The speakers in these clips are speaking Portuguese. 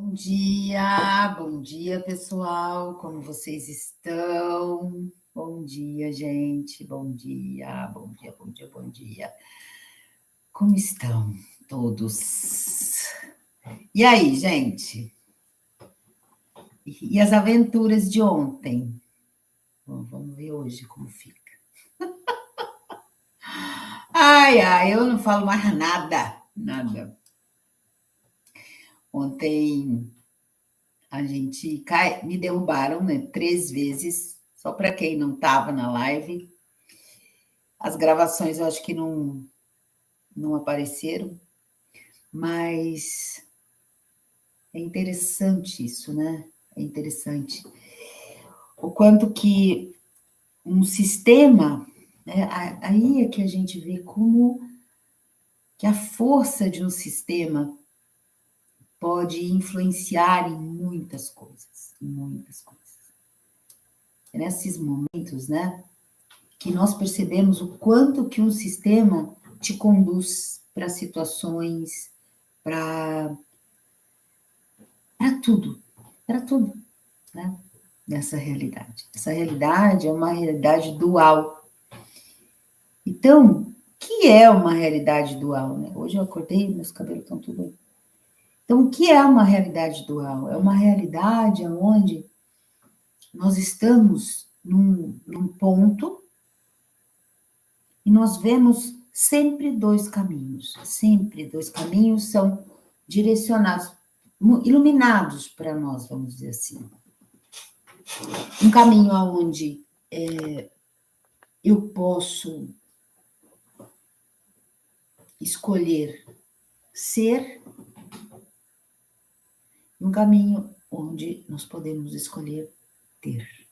Bom dia pessoal, como vocês estão? Bom dia, gente, bom dia, bom dia, bom dia, bom dia. Como estão todos? E aí, gente? E as aventuras de ontem? Bom, vamos ver hoje como fica. Ai, eu não falo mais nada. Ontem me derrubaram, né, 3 vezes, só para quem não estava na live. As gravações eu acho que não apareceram, mas é interessante isso, né? É interessante. O quanto que um sistema, né? Aí é que a gente vê como que a força de um sistema pode influenciar em muitas coisas, em muitas coisas. É nesses momentos, né, que nós percebemos o quanto que um sistema te conduz para situações, para tudo, né? Nessa realidade. Essa realidade é uma realidade dual. Então, o que é uma realidade dual, né? Hoje eu acordei, meus cabelos estão tudo aí. Então, o que é uma realidade dual? É uma realidade onde nós estamos num ponto e nós vemos sempre dois caminhos. Sempre dois caminhos são direcionados, iluminados para nós, vamos dizer assim. Um caminho onde eu posso escolher ser, um caminho onde nós podemos escolher ter.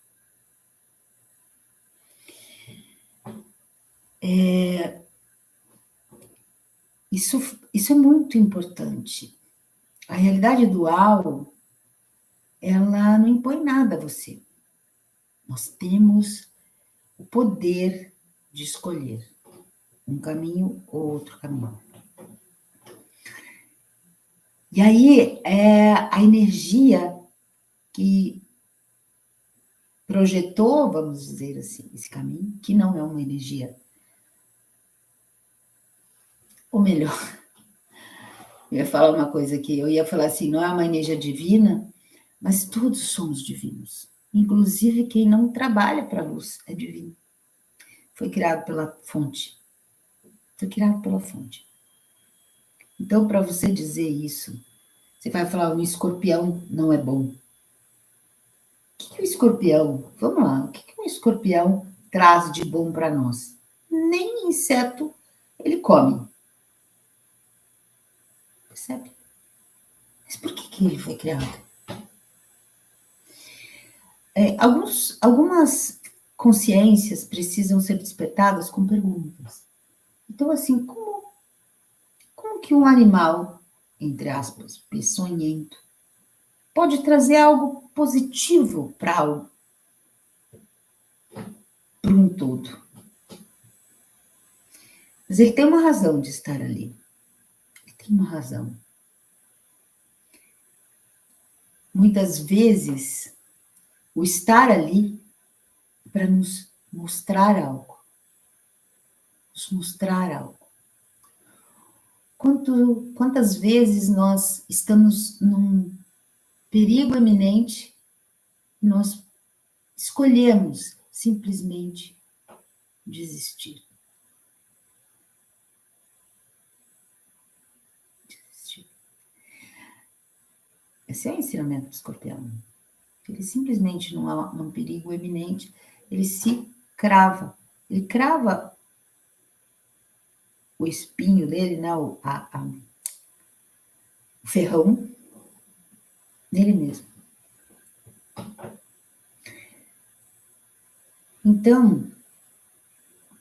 Isso é muito importante. A realidade dual, ela não impõe nada a você. Nós temos o poder de escolher um caminho ou outro caminho. E aí é a energia que projetou, vamos dizer assim, esse caminho, que não é uma energia, ou melhor, eu ia falar uma coisa aqui, eu ia falar assim, não é uma energia divina, mas todos somos divinos. Inclusive quem não trabalha para a luz é divino. Foi criado pela fonte. Foi criado pela fonte. Então, para você dizer isso, você vai falar, um escorpião não é bom. O que o escorpião, vamos lá, o que um escorpião traz de bom para nós? Nem inseto ele come. Percebe? Mas por que ele foi criado? Algumas consciências precisam ser despertadas com perguntas. Então, assim, como que um animal, entre aspas, peçonhento, pode trazer algo positivo para um todo? Mas ele tem uma razão de estar ali. Ele tem uma razão. Muitas vezes, o estar ali é para nos mostrar algo. Nos mostrar algo. Quantas vezes nós estamos num perigo iminente e nós escolhemos simplesmente desistir. Esse é o ensinamento do escorpião. Ele simplesmente, num perigo iminente, ele se crava. Ele crava o espinho dele, né, o ferrão, nele mesmo. Então,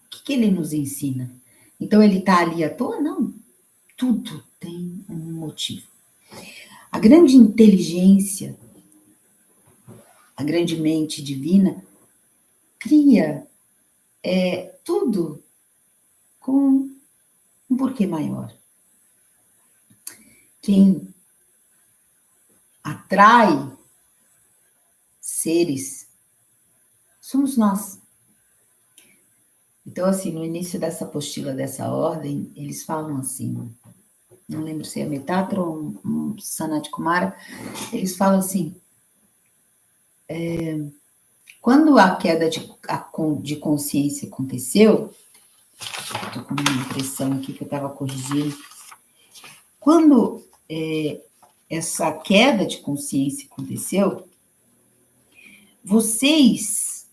o que ele nos ensina? Então, ele está ali à toa? Não. Tudo tem um motivo. A grande inteligência, a grande mente divina, cria tudo com um porquê maior. Quem atrai seres, somos nós. Então, assim, no início dessa apostila, dessa ordem, eles falam assim, não lembro se é Metatron ou Sanat Kumara, eles falam assim, quando a queda de consciência aconteceu, estou com uma impressão aqui que eu estava corrigindo, quando essa queda de consciência aconteceu, vocês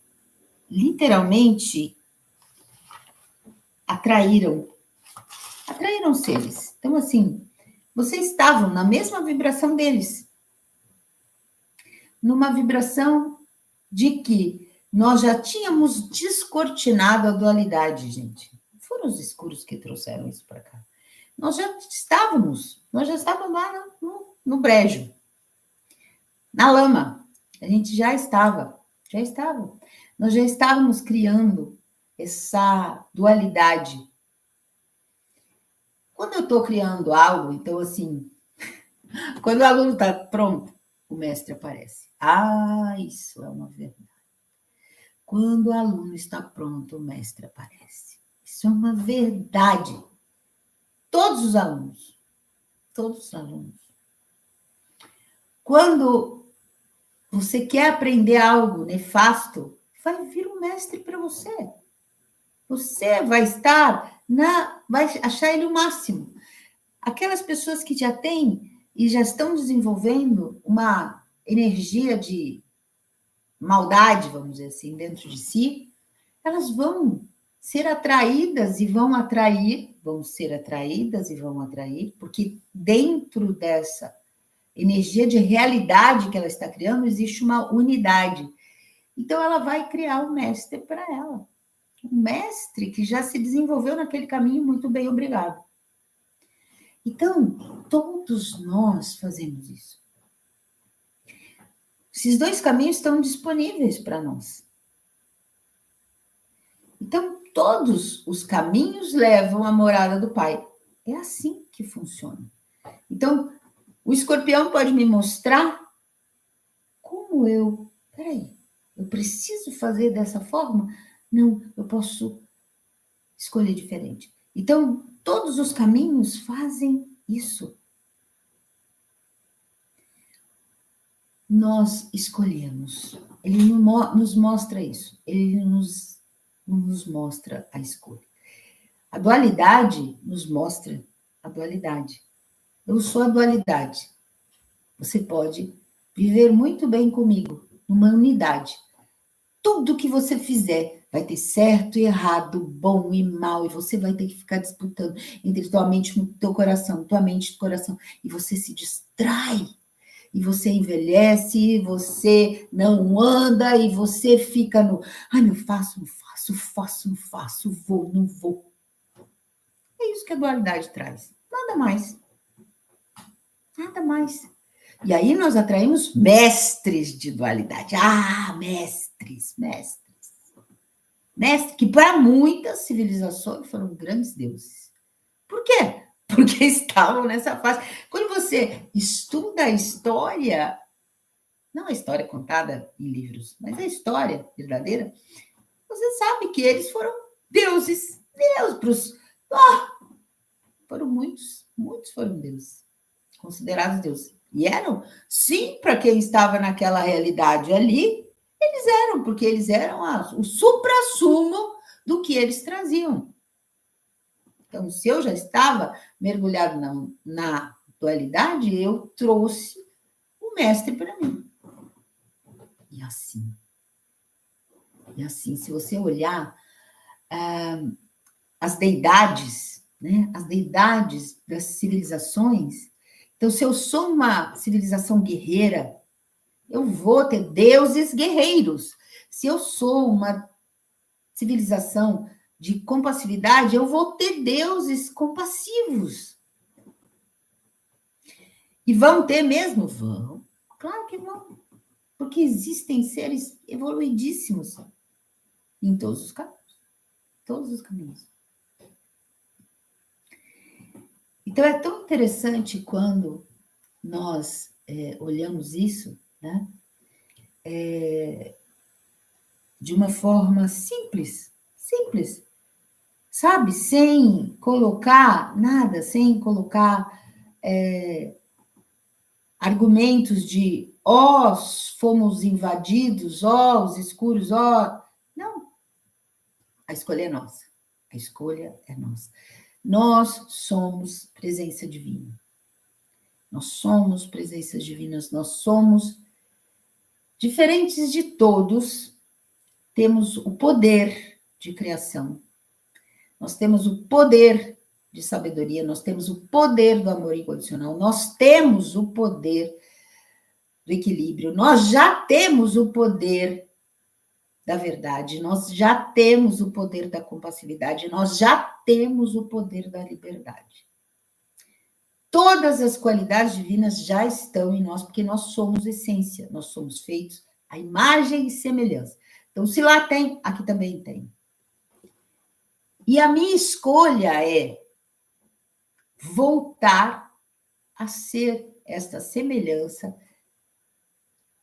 literalmente atraíram seres. Então, assim, vocês estavam na mesma vibração deles. Numa vibração de que nós já tínhamos descortinado a dualidade, gente. Foram os escuros que trouxeram isso para cá. Nós já estávamos lá no brejo, na lama. A gente já estava. Nós já estávamos criando essa dualidade. Quando eu estou criando algo, então, assim, quando o aluno está pronto, o mestre aparece. Ah, isso é uma verdade. Quando o aluno está pronto, o mestre aparece. Isso é uma verdade. Todos os alunos. Quando você quer aprender algo nefasto, vai vir um mestre para você. Você vai vai achar ele o máximo. Aquelas pessoas que já têm e já estão desenvolvendo uma energia de maldade, vamos dizer assim, dentro de si, elas vão ser atraídas e vão atrair, porque dentro dessa energia de realidade que ela está criando, existe uma unidade. Então, ela vai criar um mestre para ela. Um mestre que já se desenvolveu naquele caminho muito bem, obrigado. Então, todos nós fazemos isso. Esses dois caminhos estão disponíveis para nós. Então, todos os caminhos levam à morada do Pai. É assim que funciona. Então, o escorpião pode me mostrar como peraí, eu preciso fazer dessa forma? Não, eu posso escolher diferente. Então, todos os caminhos fazem isso. Nós escolhemos. Ele nos mostra isso. Ele nos mostra a escolha. A dualidade nos mostra a dualidade. Eu sou a dualidade. Você pode viver muito bem comigo, numa unidade. Tudo que você fizer vai ter certo e errado, bom e mal, e você vai ter que ficar disputando entre tua mente e teu coração, tua mente e teu coração, e você se distrai, e você envelhece, você não anda, e você fica no, não faço, não faço, vou, não vou. É isso que a dualidade traz. Nada mais. Nada mais. E aí nós atraímos mestres de dualidade. Mestres. Mestres que para muitas civilizações foram grandes deuses. Por quê? Porque estavam nessa fase. Quando você estuda a história, não a história contada em livros, mas a história verdadeira, você sabe que eles foram deuses. Foram muitos foram deuses, considerados deuses. E eram, sim, para quem estava naquela realidade ali, eles eram, porque eles eram o supra-sumo do que eles traziam. Então, se eu já estava mergulhado na dualidade, eu trouxe o mestre para mim. E assim, se você olhar as deidades, né? As deidades das civilizações. Então, se eu sou uma civilização guerreira, eu vou ter deuses guerreiros. Se eu sou uma civilização de compassividade, eu vou ter deuses compassivos. E vão ter mesmo? Vão. Claro que vão. Porque existem seres evoluidíssimos em todos os caminhos. Todos os caminhos. Então, é tão interessante quando nós olhamos isso, né? De uma forma simples, sabe? Sem colocar nada, sem colocar argumentos de fomos invadidos, os escuros, Não, a escolha é nossa. A escolha é nossa. Nós somos presença divina. Nós somos presenças divinas, nós somos diferentes de todos, temos o poder de criação, nós temos o poder de sabedoria, nós temos o poder do amor incondicional, nós temos o poder do equilíbrio, nós já temos o poder da verdade, nós já temos o poder da compassividade, nós já temos o poder da liberdade. Todas as qualidades divinas já estão em nós, porque nós somos essência, nós somos feitos à imagem e semelhança. Então, se lá tem, aqui também tem. E a minha escolha é voltar a ser esta semelhança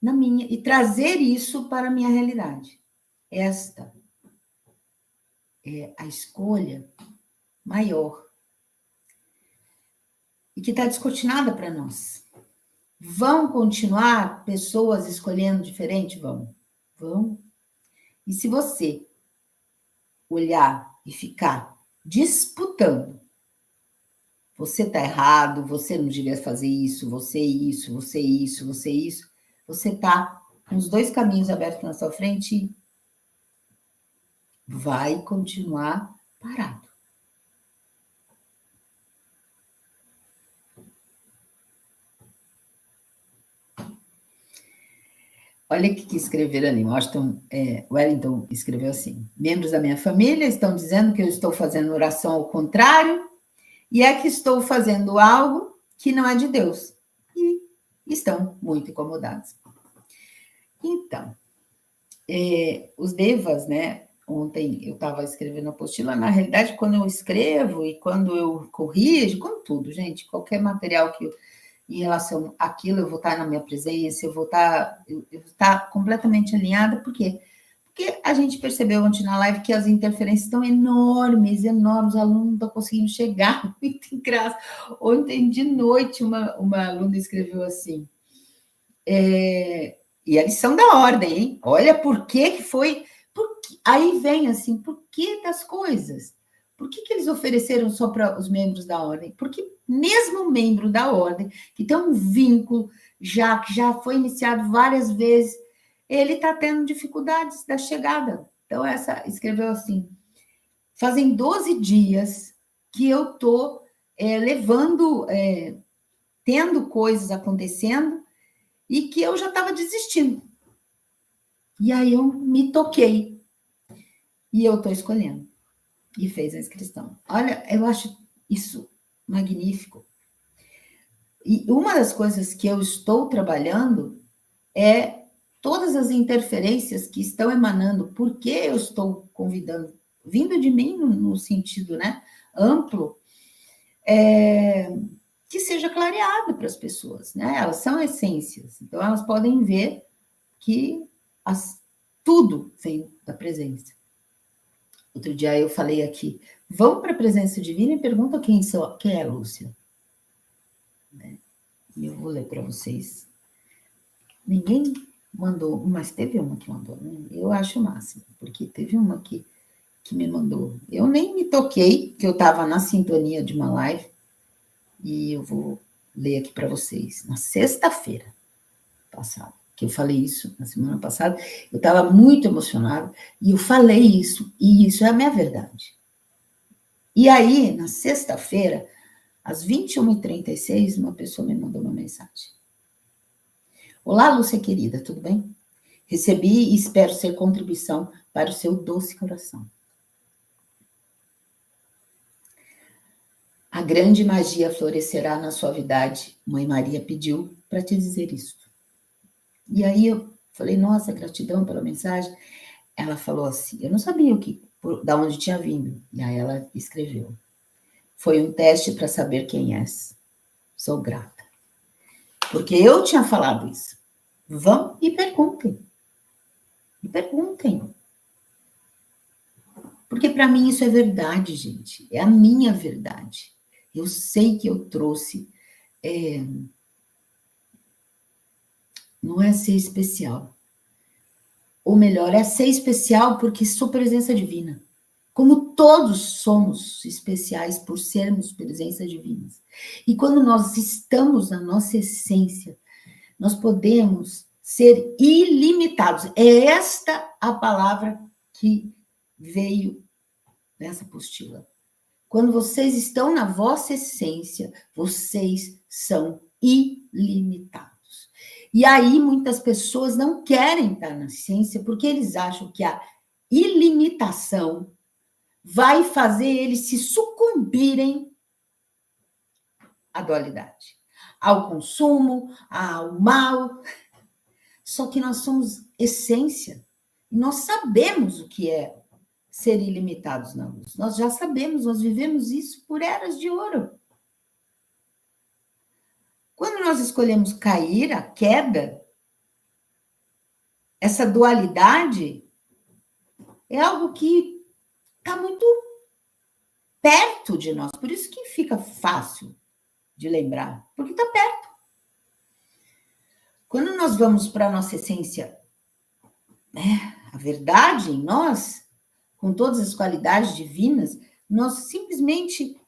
na minha e trazer isso para a minha realidade. Esta é a escolha maior e que está descortinada para nós. Vão continuar pessoas escolhendo diferente? Vão. E se você olhar e ficar disputando, você está errado, você não devia fazer isso, você está com os dois caminhos abertos na sua frente e vai continuar parado. Olha o que escreveram ali. Wellington escreveu assim: membros da minha família estão dizendo que eu estou fazendo oração ao contrário e é que estou fazendo algo que não é de Deus. E estão muito incomodados. Então, os devas, né? Ontem eu estava escrevendo a apostila. Na realidade, quando eu escrevo e quando eu corrijo, com tudo, gente, qualquer material que em relação àquilo, eu vou estar na minha presença, eu vou estar completamente alinhada. Por quê? Porque a gente percebeu ontem na live que as interferências estão enormes, os alunos não estão conseguindo chegar, muito engraçado. Ontem de noite, uma aluna escreveu assim, e a lição da ordem, hein? Olha por que foi... Aí vem assim, por que das coisas? Por que eles ofereceram só para os membros da ordem? Porque mesmo membro da ordem, que tem um vínculo que já foi iniciado várias vezes, ele está tendo dificuldades da chegada. Então, essa escreveu assim, fazem 12 dias que eu estou levando, tendo coisas acontecendo e que eu já estava desistindo. E aí eu me toquei. E eu estou escolhendo. E fez a inscrição. Olha, eu acho isso magnífico. E uma das coisas que eu estou trabalhando é todas as interferências que estão emanando, porque eu estou convidando, vindo de mim no sentido, né, amplo, que seja clareado para as pessoas, né? Elas são essências, então elas podem ver que tudo vem da presença. Outro dia eu falei aqui, vão para a presença divina e perguntam quem é a Lúcia. E eu vou ler para vocês. Ninguém mandou, mas teve uma que mandou, né? Eu acho o máximo, porque teve uma que me mandou. Eu nem me toquei, que eu estava na sintonia de uma live, e eu vou ler aqui para vocês. Na sexta-feira passada, que eu falei isso na semana passada, eu estava muito emocionada, e eu falei isso, e isso é a minha verdade. E aí, na sexta-feira, às 21h36, uma pessoa me mandou uma mensagem. Olá, Lúcia querida, tudo bem? Recebi e espero ser contribuição para o seu doce coração. A grande magia florescerá na suavidade. Mãe Maria pediu para te dizer isso. E aí eu falei, nossa, gratidão pela mensagem. Ela falou assim, eu não sabia da onde tinha vindo. E aí ela escreveu. Foi um teste para saber quem és. Sou grata. Porque eu tinha falado isso. Vão e perguntem. E perguntem. Porque para mim isso é verdade, gente. É a minha verdade. Eu sei que eu trouxe. Não é ser especial. Ou melhor, é ser especial porque sou presença divina. Como todos somos especiais por sermos presença divinas. E quando nós estamos na nossa essência, nós podemos ser ilimitados. É esta a palavra que veio nessa apostila. Quando vocês estão na vossa essência, vocês são ilimitados. E aí muitas pessoas não querem estar na ciência porque eles acham que a ilimitação vai fazer eles se sucumbirem à dualidade, ao consumo, ao mal. Só que nós somos essência. E nós sabemos o que é ser ilimitados na luz. Nós já sabemos, nós vivemos isso por eras de ouro. Quando nós escolhemos cair, a queda, essa dualidade é algo que está muito perto de nós. Por isso que fica fácil de lembrar, porque está perto. Quando nós vamos para a nossa essência, a verdade em nós, com todas as qualidades divinas, nós simplesmente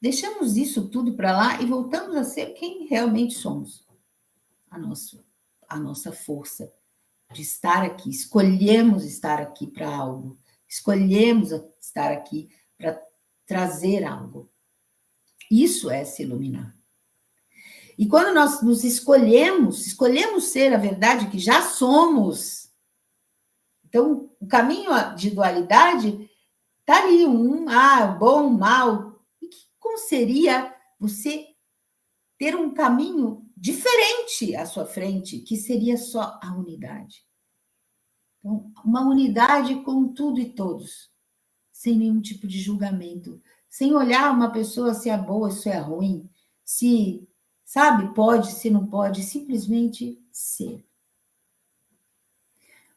deixamos isso tudo para lá e voltamos a ser quem realmente somos. A nossa força de estar aqui. Escolhemos estar aqui para algo. Escolhemos estar aqui para trazer algo. Isso é se iluminar. E quando nós nos escolhemos ser a verdade que já somos. Então, o caminho de dualidade está ali, bom, mal. E como seria você ter um caminho diferente à sua frente, que seria só a unidade? Então, uma unidade com tudo e todos, sem nenhum tipo de julgamento, sem olhar uma pessoa se é boa, se é ruim, se, sabe, pode, se não pode, simplesmente ser.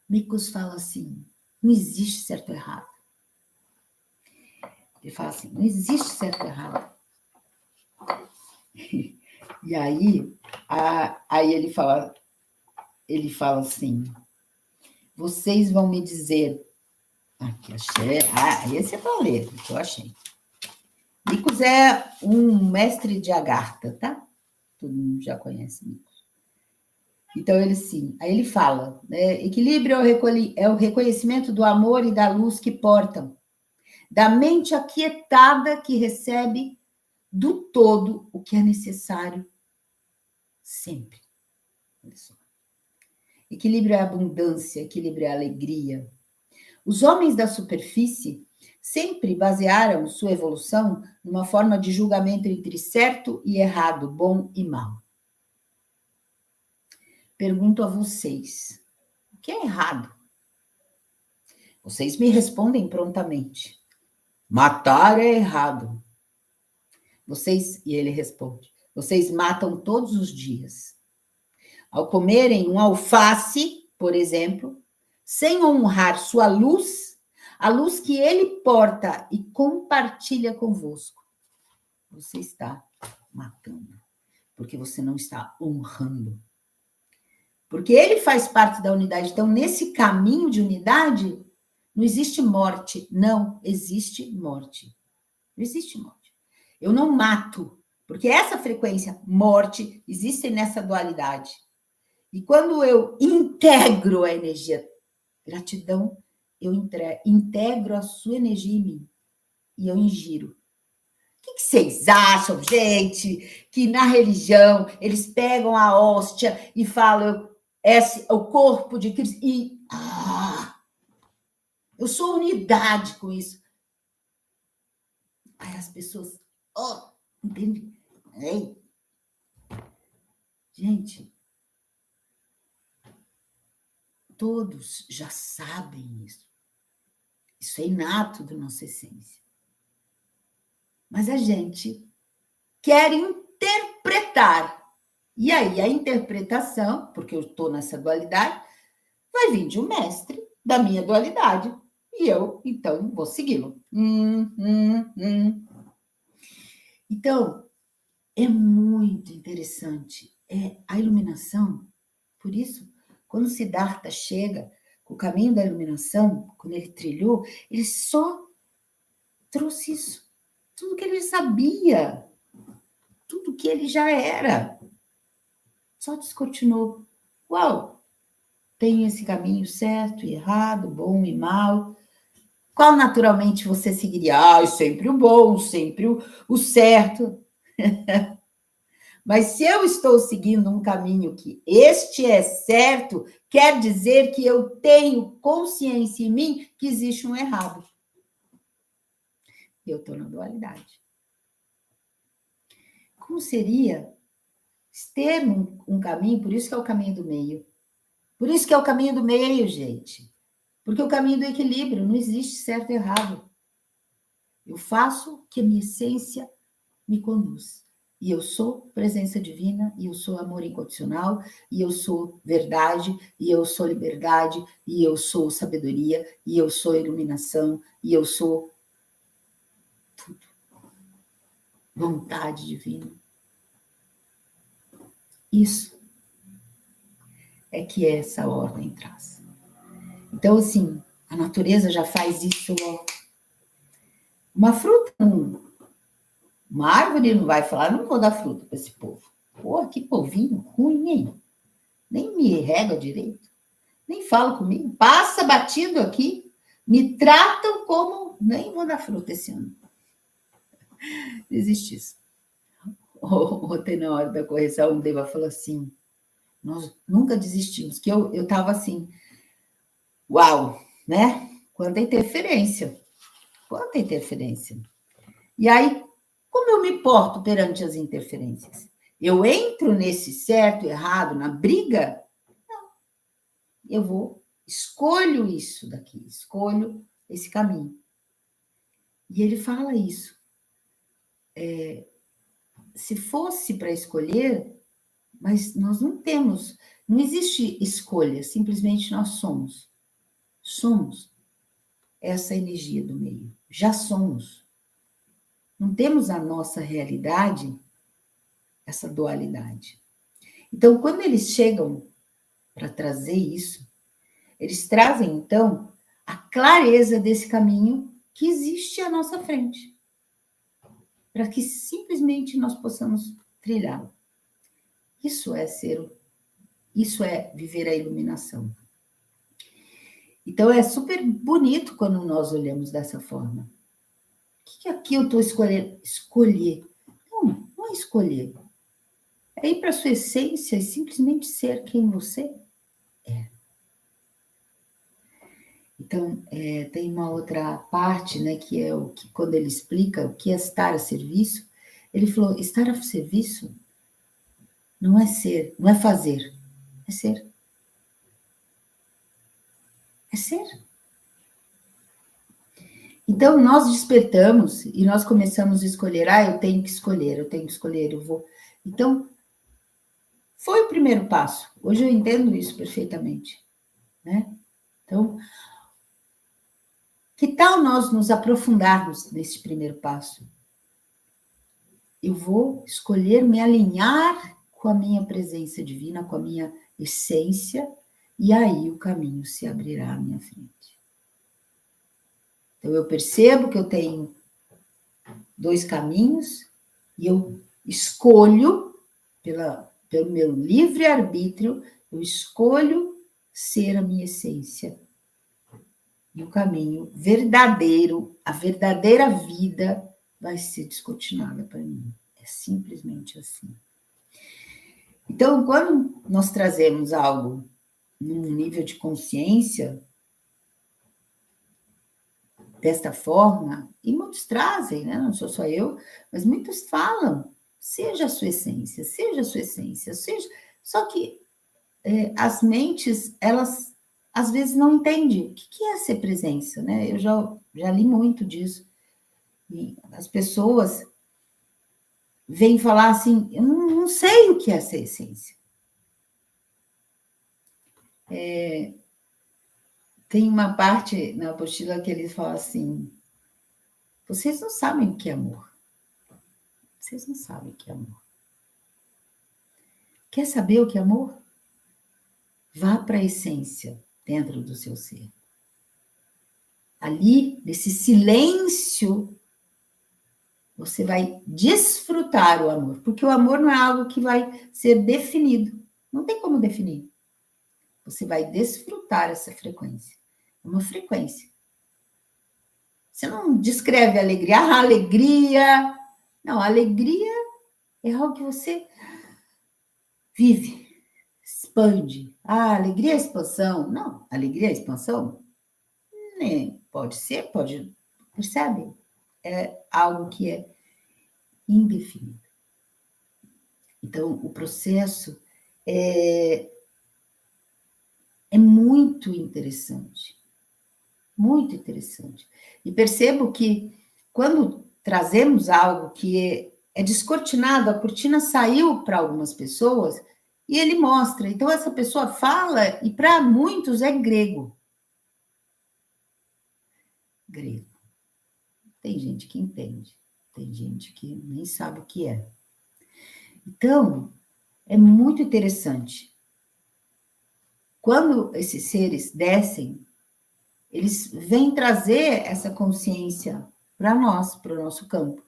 Micos fala assim, não existe certo ou errado. Ele fala assim, não existe certo ou errado. E aí ele fala assim, vocês vão me dizer, aqui achei, esse é para ler, que eu achei. Micos é um mestre de Agartha, tá? Todo mundo já conhece Micos. Então, aí ele fala, né? Equilíbrio é o reconhecimento do amor e da luz que portam, da mente aquietada que recebe do todo o que é necessário sempre. Olha só. Equilíbrio é abundância, equilíbrio é alegria. Os homens da superfície sempre basearam sua evolução numa forma de julgamento entre certo e errado, bom e mal. Pergunto a vocês, o que é errado? Vocês me respondem prontamente. Matar é errado. E ele responde, vocês matam todos os dias. Ao comerem um alface, por exemplo, sem honrar sua luz, a luz que ele porta e compartilha convosco, você está matando, porque você não está honrando. Porque ele faz parte da unidade. Então, nesse caminho de unidade, não existe morte. Não existe morte. Não existe morte. Eu não mato, porque essa frequência, morte, existe nessa dualidade. E quando eu integro a energia gratidão, eu integro a sua energia em mim. E eu ingiro. O que vocês acham, gente, que na religião eles pegam a hóstia e falam o corpo de Cristo e eu sou unidade com isso. Aí as pessoas, entende? Gente, todos já sabem isso. Isso é inato da nossa essência. Mas a gente quer interpretar E aí a interpretação, porque eu estou nessa dualidade, vai vir de um mestre da minha dualidade. E eu, então, vou segui-lo. Então, é muito interessante. A iluminação, por isso, quando Siddhartha chega com o caminho da iluminação, quando ele trilhou, ele só trouxe isso. Tudo que ele sabia, tudo que ele já era. Só descortinou. Uau! Tem esse caminho certo e errado, bom e mal. Qual naturalmente você seguiria? Sempre o bom, sempre o certo. Mas se eu estou seguindo um caminho que este é certo, quer dizer que eu tenho consciência em mim que existe um errado. Eu estou na dualidade. Como seria ter um caminho, por isso que é o caminho do meio. Por isso que é o caminho do meio, gente. Porque o caminho do equilíbrio, não existe certo e errado. Eu faço o que a minha essência me conduz. E eu sou presença divina, e eu sou amor incondicional, e eu sou verdade, e eu sou liberdade, e eu sou sabedoria, e eu sou iluminação, e eu sou tudo. Vontade divina. Isso é que essa ordem traz. Então, assim, a natureza já faz isso. Uma fruta, uma árvore não vai falar, não vou dar fruta para esse povo. Pô, que povinho ruim, hein? Nem me rega direito, nem fala comigo, passa batido aqui, me tratam como... Nem vou dar fruta esse ano. Existe isso. Ontem, na hora da correção, o Deva falou assim, nós nunca desistimos, que eu estava assim, uau, né? Quanta interferência. Quanta interferência. E aí, como eu me porto perante as interferências? Eu entro nesse certo e errado, na briga? Não. Eu escolho isso daqui, escolho esse caminho. E ele fala isso. Se fosse para escolher, mas nós não temos, não existe escolha, simplesmente nós somos. Somos essa energia do meio, já somos. Não temos a nossa realidade, essa dualidade. Então, quando eles chegam para trazer isso, eles trazem, então, a clareza desse caminho que existe à nossa frente, para que simplesmente nós possamos trilhá-lo. Isso é viver a iluminação. Então, é super bonito quando nós olhamos dessa forma. O que aqui eu estou escolhendo? Escolher. Não é escolher. É ir para a sua essência e simplesmente ser quem você é. Então, tem uma outra parte, né, que é o que, quando ele explica o que é estar a serviço, ele falou, estar a serviço não é ser, não é fazer, é ser. É ser. Então, nós despertamos e nós começamos a escolher, eu tenho que escolher, eu vou. Então, foi o primeiro passo. Hoje eu entendo isso perfeitamente, né? Então, que tal nós nos aprofundarmos nesse primeiro passo? Eu vou escolher me alinhar com a minha presença divina, com a minha essência, e aí o caminho se abrirá à minha frente. Então, eu percebo que eu tenho 2 caminhos, e eu escolho, pelo meu livre-arbítrio, eu escolho ser a minha essência. E o caminho verdadeiro, a verdadeira vida, vai ser descortinada para mim. É simplesmente assim. Então, quando nós trazemos algo num nível de consciência, desta forma, e muitos trazem, né? Não sou só eu, mas muitos falam, seja a sua essência, seja a sua essência, seja... Só que as mentes, elas às vezes não entendem o que é ser presença, né? Eu já li muito disso. E as pessoas vêm falar assim, eu não sei o que é essa essência. Tem uma parte na apostila que ele fala assim: vocês não sabem o que é amor. Vocês não sabem o que é amor. Quer saber o que é amor? Vá para a essência dentro do seu ser. Ali, nesse silêncio, você vai desfrutar o amor, porque o amor não é algo que vai ser definido. Não tem como definir. Você vai desfrutar essa frequência. É uma frequência. Você não descreve alegria. Ah, alegria. Não, alegria é algo que você vive, expande. Ah, alegria é expansão. Não, alegria é expansão? Nem. Pode ser, pode. Percebe? É algo que é indefinido. Então, o processo é muito interessante. Muito interessante. E percebo que quando trazemos algo que é descortinado, a cortina saiu para algumas pessoas e ele mostra. Então, essa pessoa fala e para muitos é grego. Grego. Tem gente que entende, tem gente que nem sabe o que é. Então, é muito interessante. Quando esses seres descem, eles vêm trazer essa consciência para nós, para o nosso campo.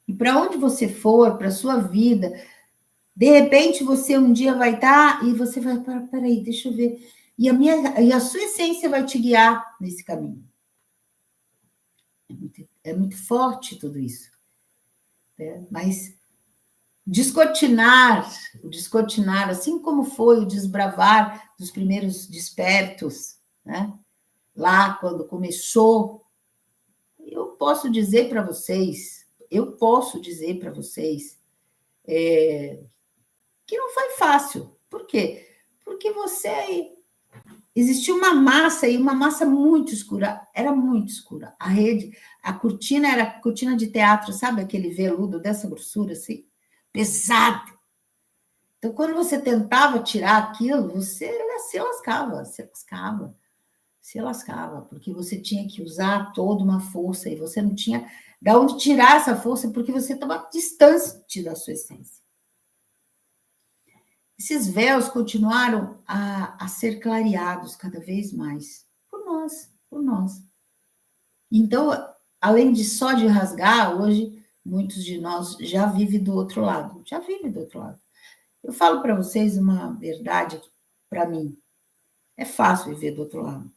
E para onde você for, para a sua vida, de repente você um dia vai estar e você vai, peraí, deixa eu ver. E a sua essência vai te guiar nesse caminho. É muito forte tudo isso. Né? Mas descortinar, assim como foi o desbravar dos primeiros despertos, né? Lá quando começou, eu posso dizer para vocês, que não foi fácil. Por quê? Porque existia uma massa, e uma massa muito escura, era muito escura. A cortina era cortina de teatro, sabe aquele veludo dessa grossura, assim? Pesado. Então, quando você tentava tirar aquilo, você se lascava, porque você tinha que usar toda uma força e você não tinha de onde tirar essa força, porque você estava distante da sua essência. Esses véus continuaram a ser clareados cada vez mais por nós. Então, além de só de rasgar, hoje muitos de nós já vivem do outro lado. Eu falo para vocês uma verdade que, para mim, é fácil viver do outro lado.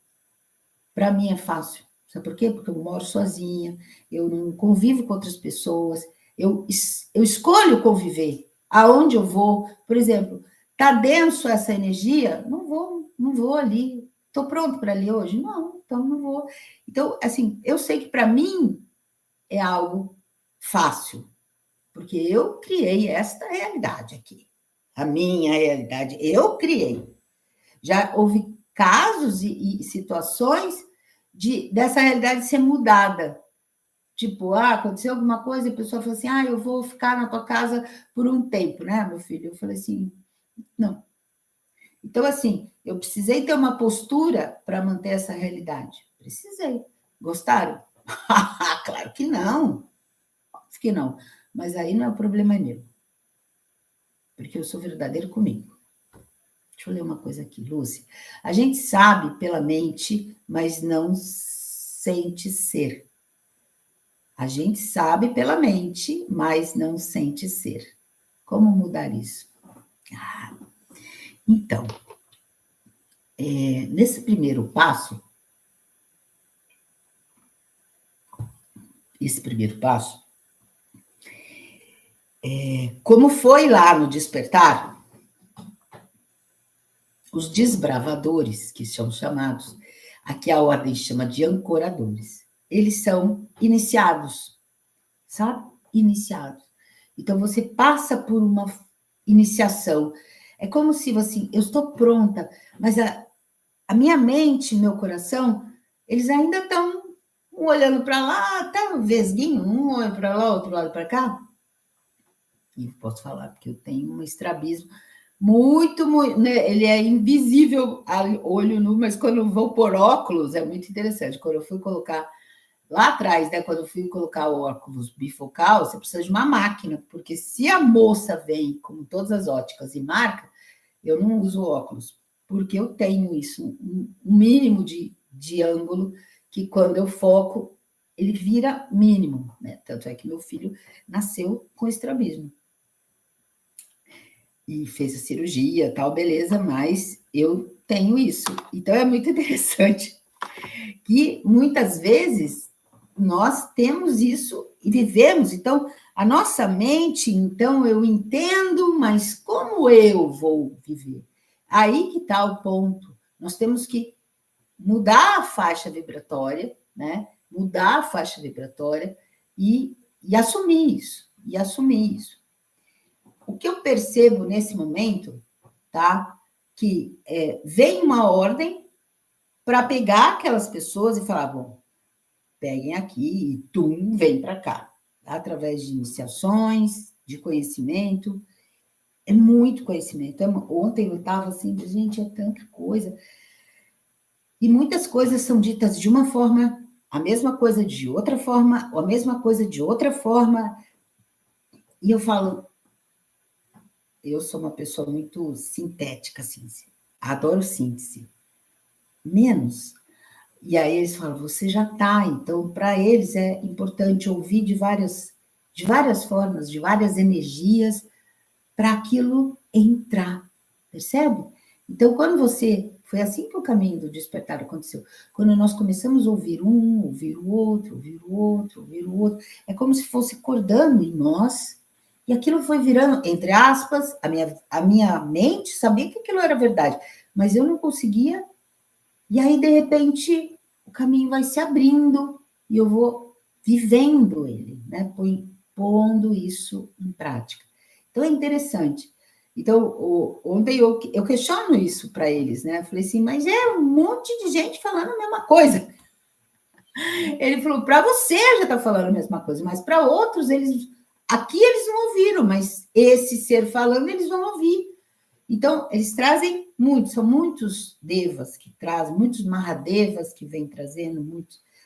Para mim é fácil. Sabe por quê? Porque eu moro sozinha, eu não convivo com outras pessoas, eu escolho conviver. Aonde eu vou, por exemplo, tá denso essa energia, não vou ali. Estou pronto para ali hoje? Não, então não vou. Então, assim, eu sei que para mim é algo fácil, porque eu criei esta realidade aqui. A minha realidade, eu criei. Já houve casos e situações dessa realidade ser mudada. Tipo, aconteceu alguma coisa e a pessoa falou assim, eu vou ficar na tua casa por um tempo, né, meu filho? Eu falei assim, não. Então, assim, eu precisei ter uma postura para manter essa realidade. Precisei. Gostaram? Claro que não. Óbvio que não. Mas aí não é o problema meu. Porque eu sou verdadeiro comigo. Deixa eu ler uma coisa aqui, Lúcia. A gente sabe pela mente, mas não sente ser. A gente sabe pela mente, mas não sente ser. Como mudar isso? Então, nesse primeiro passo, como foi lá no despertar, os desbravadores, que são chamados, aqui a ordem chama de ancoradores, eles são iniciados, sabe? Iniciados. Então, você passa por uma iniciação. É como se, assim, eu estou pronta, mas a minha mente, meu coração, eles ainda estão um olhando para lá, tá um vesguinho, um olha para lá, outro lado para cá. E posso falar porque eu tenho um estrabismo muito, né? Ele é invisível a olho nu, mas quando eu vou por óculos, é muito interessante. Quando eu fui colocar lá atrás, né, quando eu fui colocar o óculos bifocal, você precisa de uma máquina, porque se a moça vem, como todas as óticas, e marca, eu não uso óculos, porque eu tenho isso, um mínimo de ângulo, que quando eu foco, ele vira mínimo, né? Tanto é que meu filho nasceu com estrabismo. E fez a cirurgia, tal, beleza, mas eu tenho isso. Então é muito interessante que muitas vezes nós temos isso e vivemos. Então, a nossa mente, então, eu entendo, mas como eu vou viver? Aí que está o ponto. Nós temos que mudar a faixa vibratória, né? Mudar a faixa vibratória e assumir isso. E assumir isso. O que eu percebo nesse momento, tá? Que vem uma ordem para pegar aquelas pessoas e falar, bom, peguem aqui e tum, vem para cá. Através de iniciações, de conhecimento. É muito conhecimento. Ontem eu estava assim, gente, é tanta coisa. E muitas coisas são ditas de uma forma, a mesma coisa de outra forma, ou a mesma coisa de outra forma. E eu falo, eu sou uma pessoa muito sintética, assim, adoro síntese. Menos. E aí eles falam, você já está. Então, para eles é importante ouvir de várias formas, de várias energias, para aquilo entrar, percebe? Então, quando você... Foi assim que o caminho do despertar aconteceu. Quando nós começamos a ouvir um, ouvir o outro, ouvir o outro, ouvir o outro, é como se fosse acordando em nós, e aquilo foi virando, entre aspas, a minha mente sabia que aquilo era verdade, mas eu não conseguia. E aí, de repente, o caminho vai se abrindo e eu vou vivendo ele, né? Pondo isso em prática. Então, é interessante. Então, ontem eu questiono isso para eles, né? Eu falei assim, mas é um monte de gente falando a mesma coisa. Ele falou, para você já está falando a mesma coisa, mas para outros, aqui eles não ouviram, mas esse ser falando, eles vão ouvir. Então, eles trazem muito, são muitos devas que trazem, muitos mahadevas que vêm trazendo,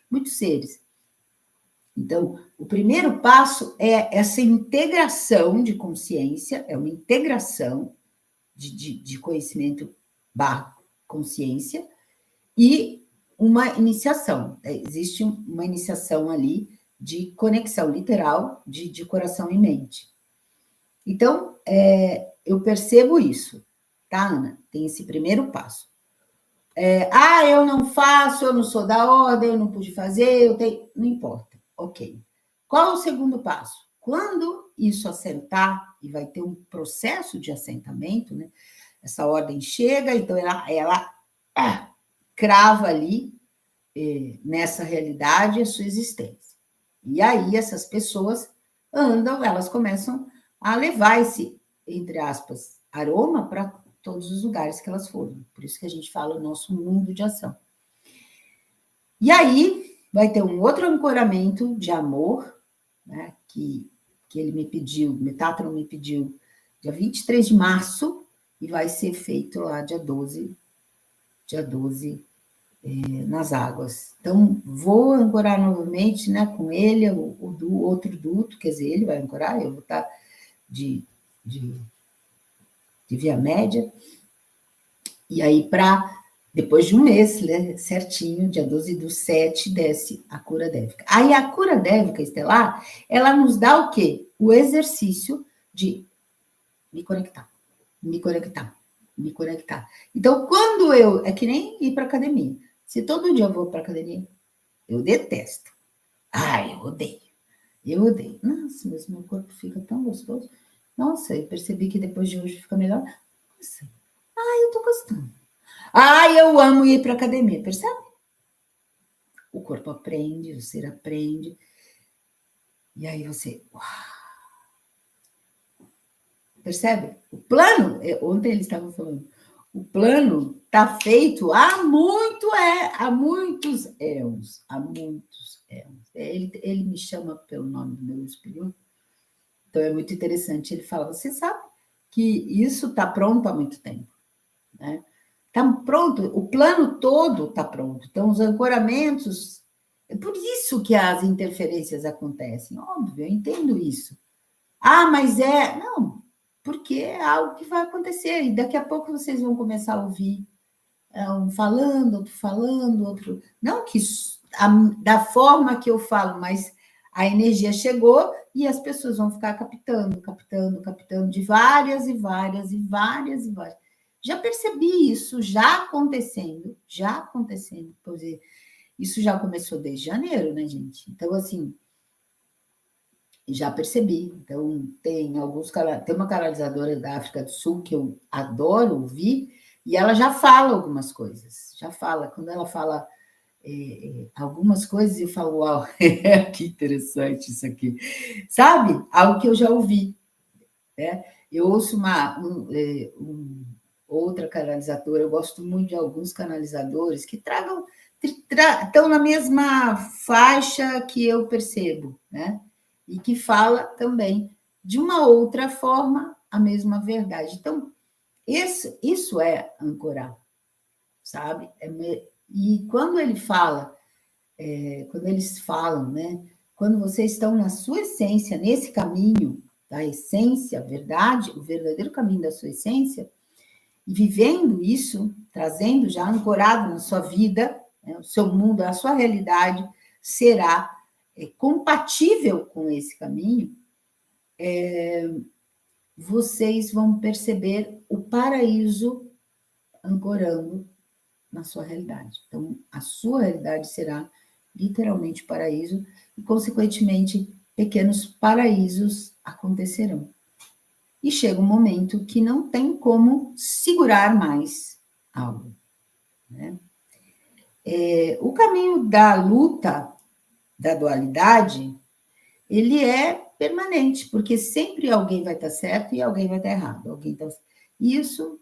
muitos seres. Então, o primeiro passo é essa integração de consciência, é uma integração de conhecimento barra consciência e uma iniciação. Existe uma iniciação ali de conexão literal de coração e mente. Então, eu percebo isso, tá, Ana? Tem esse primeiro passo. Eu não faço, eu não sou da ordem, eu não pude fazer, não importa. Ok. Qual é o segundo passo? Quando isso assentar, e vai ter um processo de assentamento, né? Essa ordem chega, então ela crava ali, nessa realidade, a sua existência. E aí essas pessoas andam, elas começam a levar esse, entre aspas, aroma para todos os lugares que elas foram. Por isso que a gente fala o nosso mundo de ação. E aí vai ter um outro ancoramento de amor, né, que ele me pediu, Metatron me pediu, dia 23 de março, e vai ser feito lá dia 12 nas águas. Então, vou ancorar novamente, né, com ele, o outro duto, quer dizer, ele vai ancorar, eu vou estar de via média, e aí depois de um mês, né, certinho, dia 12/7, desce a cura dévica. Aí a cura dévica estelar, ela nos dá o quê? O exercício de me conectar, me conectar, me conectar. Então, quando é que nem ir para academia. Se todo dia eu vou para academia, eu detesto. Eu odeio. Eu odeio. Nossa, mas meu corpo fica tão gostoso. Nossa, eu percebi que depois de hoje fica melhor. Nossa, eu tô gostando. Eu amo ir para academia, percebe? O corpo aprende, o ser aprende. E aí você... Percebe? O plano, ontem eles estavam falando, o plano está feito há muitos éons, há muitos éons. Ele me chama pelo nome do meu espírito, Então, é muito interessante. Ele fala, você sabe que isso está pronto há muito tempo, né? Está pronto, o plano todo está pronto. Então, os ancoramentos... É por isso que as interferências acontecem. Óbvio, eu entendo isso. Ah, mas é... Não, porque é algo que vai acontecer. E daqui a pouco vocês vão começar a ouvir um falando, outro... Não que da forma que eu falo, mas a energia chegou e as pessoas vão ficar captando de várias e várias e várias e várias. Já percebi isso já acontecendo. Pois é, isso já começou desde janeiro, né, gente? Então, assim, já percebi. Então, tem uma canalizadora da África do Sul que eu adoro ouvir, e ela já fala algumas coisas. Já fala. Quando ela fala algumas coisas, eu falo, uau, que interessante isso aqui. Sabe? Algo que eu já ouvi. Né? Eu ouço outra canalizadora, eu gosto muito de alguns canalizadores que estão na mesma faixa que eu percebo, né? E que fala também de uma outra forma a mesma verdade. Então, isso é ancorar, sabe? E quando eles falam, né? Quando vocês estão na sua essência, nesse caminho da essência, a verdade, o verdadeiro caminho da sua essência, e vivendo isso, trazendo já ancorado na sua vida, né, o seu mundo, a sua realidade será compatível com esse caminho, vocês vão perceber o paraíso ancorando na sua realidade. Então, a sua realidade será literalmente paraíso e, consequentemente, pequenos paraísos acontecerão. E chega um momento que não tem como segurar mais algo. Né? O caminho da luta, da dualidade, ele é permanente, porque sempre alguém vai estar certo e alguém vai estar errado. E isso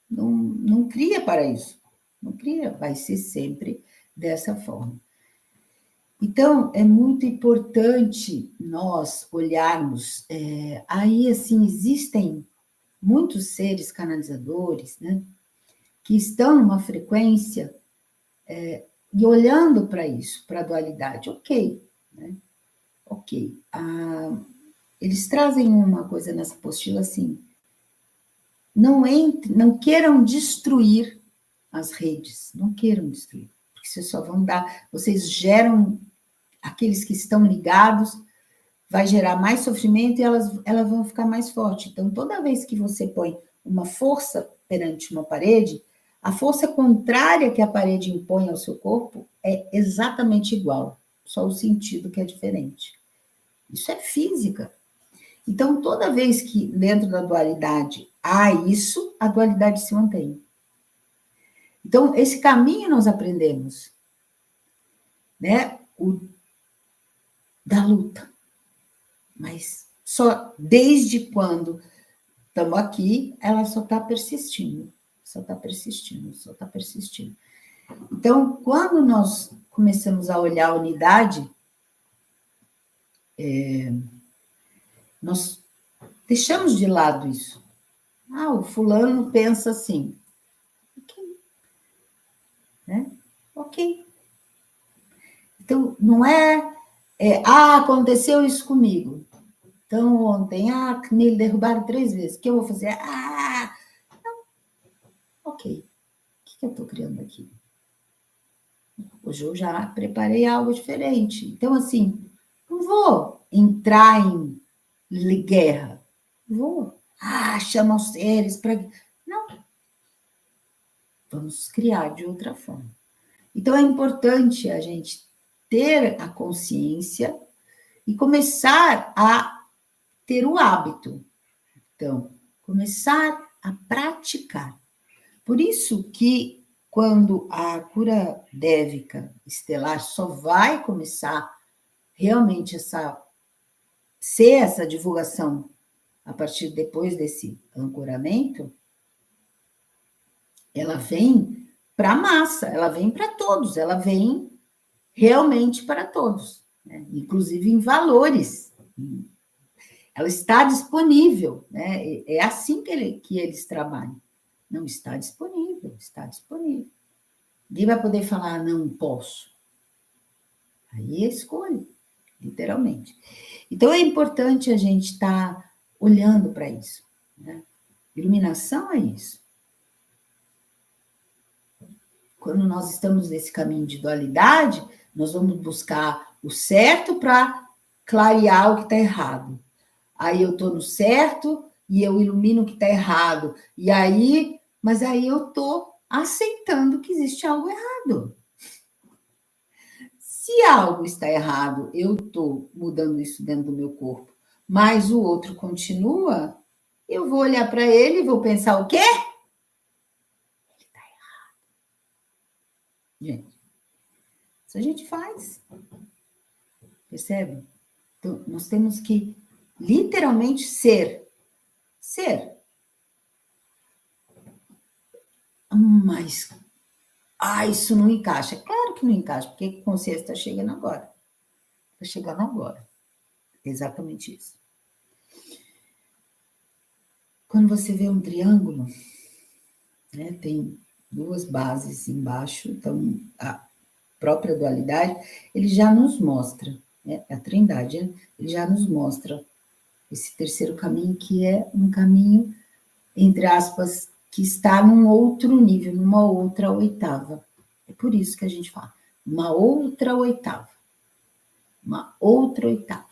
não cria paraíso. Não cria, vai ser sempre dessa forma. Então, é muito importante nós olharmos. Aí, assim, existem muitos seres canalizadores, né, que estão numa frequência e olhando para isso, para a dualidade. Ok, né? Ok. Eles trazem uma coisa nessa apostila assim: não queiram destruir as redes, não queiram destruir, porque vocês só vão vocês geram, aqueles que estão ligados, vai gerar mais sofrimento e elas vão ficar mais fortes. Então, toda vez que você põe uma força perante uma parede, a força contrária que a parede impõe ao seu corpo é exatamente igual, só o sentido que é diferente. Isso é física. Então, toda vez que dentro da dualidade há isso, a dualidade se mantém. Então, esse caminho nós aprendemos, né? Da luta. Mas só desde quando estamos aqui, ela só está persistindo. Então, quando nós começamos a olhar a unidade, nós deixamos de lado isso. O fulano pensa assim. Ok. Né? Ok. Então, não aconteceu isso comigo. Então, ontem, me derrubaram 3 vezes. O que eu vou fazer? Não. Ok. O que eu estou criando aqui? Hoje eu já preparei algo diferente. Então, assim, não vou entrar em guerra. Vou. Chama os seres para... Não. Vamos criar de outra forma. Então, é importante a gente ter a consciência e começar a ter o hábito. Então, começar a praticar. Por isso que quando a cura dévica estelar só vai começar realmente ser essa divulgação a partir depois desse ancoramento, ela vem para a massa, ela vem para todos, ela vem realmente para todos, né? Inclusive em valores. ela está disponível, né? É assim que eles trabalham. Não está disponível, está disponível. Ninguém vai poder falar, não posso. Aí é escolha, literalmente. Então, é importante a gente estar olhando para isso, né? Iluminação é isso. Quando nós estamos nesse caminho de dualidade, nós vamos buscar o certo para clarear o que está errado. Aí eu estou no certo e eu ilumino o que está errado. E aí, mas aí eu estou aceitando que existe algo errado. Se algo está errado, eu estou mudando isso dentro do meu corpo, mas o outro continua, eu vou olhar para ele e vou pensar o quê? Ele está errado. Gente, isso a gente faz. Percebe? Então, nós temos que literalmente ser. Ser. Mas, isso não encaixa. Claro que não encaixa, porque a consciência está chegando agora. Está chegando agora. Exatamente isso. Quando você vê um triângulo, né, tem duas bases embaixo, então a própria dualidade, ele já nos mostra, né, a trindade, né, ele já nos mostra esse terceiro caminho, que é um caminho, entre aspas, que está num outro nível, numa outra oitava. É por isso que a gente fala, uma outra oitava. Uma outra oitava.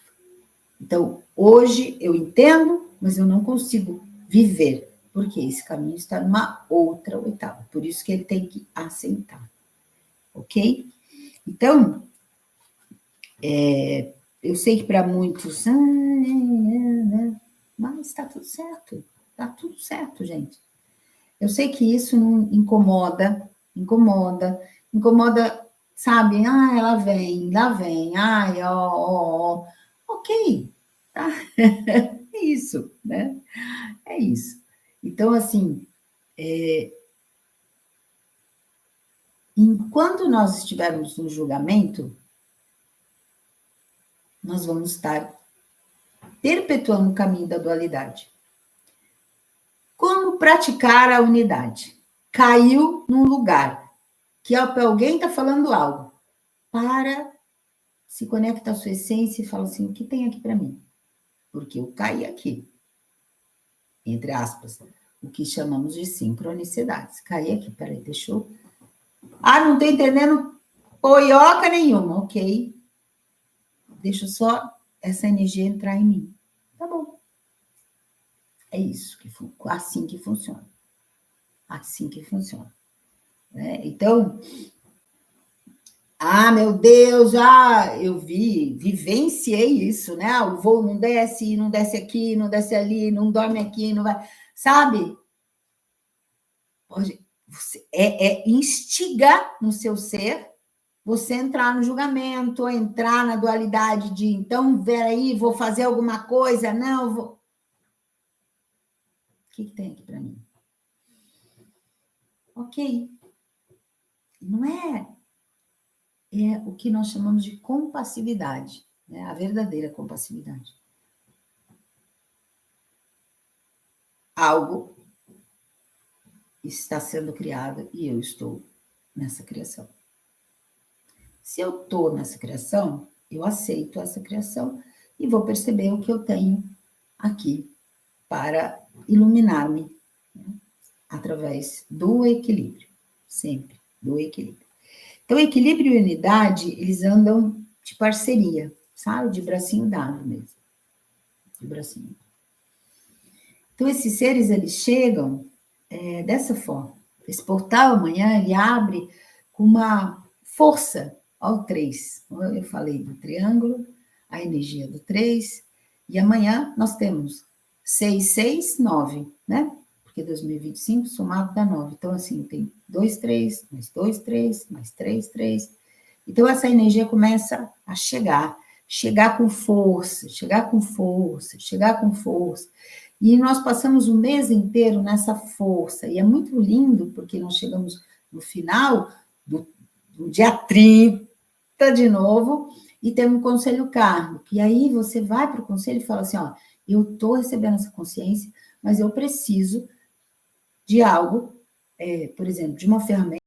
Então, hoje eu entendo, mas eu não consigo viver, porque esse caminho está numa outra oitava. Por isso que ele tem que assentar. Ok? Então, eu sei que para muitos, mas está tudo certo. Está tudo certo, gente. Eu sei que isso não incomoda, sabe? Ela vem, lá vem, ó. Ok, tá? É isso, né? É isso. Então, assim, enquanto nós estivermos no julgamento, nós vamos estar perpetuando o caminho da dualidade. Como praticar a unidade? Caiu num lugar que alguém está falando algo. Se conecta à sua essência e fala assim, o que tem aqui para mim? Porque eu caí aqui. Entre aspas, o que chamamos de sincronicidades. Caí aqui, peraí, deixou. Não estou entendendo poioca nenhuma, ok. Deixa só essa energia entrar em mim. Tá bom. É isso, assim que funciona. Assim que funciona. Né? Então, meu Deus, eu vivenciei isso, né? O voo não desce aqui, não desce ali, não dorme aqui, não vai... Sabe? Instigar no seu ser você entrar no julgamento, entrar na dualidade de, então, peraí, vou fazer alguma coisa, não, vou... O que tem aqui para mim? Ok. Não é o que nós chamamos de compassividade, né? A verdadeira compassividade. Algo está sendo criado e eu estou nessa criação. Se eu estou nessa criação, eu aceito essa criação e vou perceber o que eu tenho aqui para iluminar-me, né? Através do equilíbrio, sempre do equilíbrio. Então, equilíbrio e unidade, eles andam de parceria, sabe? De bracinho dado mesmo. De bracinho. Então, esses seres, eles chegam dessa forma. Esse portal, amanhã, ele abre com uma força ao 3. Eu falei do triângulo, a energia do 3, e amanhã nós temos 6, 6, 9, né? Porque 2025 somado dá 9. Então, assim, tem 2, 3, mais 2, 3, mais 3, 3. Então, essa energia começa a chegar com força, chegar com força, chegar com força. E nós passamos o mês inteiro nessa força. E é muito lindo, porque nós chegamos no final do dia 30 de novo, e temos um conselho kármico. E aí você vai para o conselho e fala assim, Eu estou recebendo essa consciência, mas eu preciso de algo, por exemplo, de uma ferramenta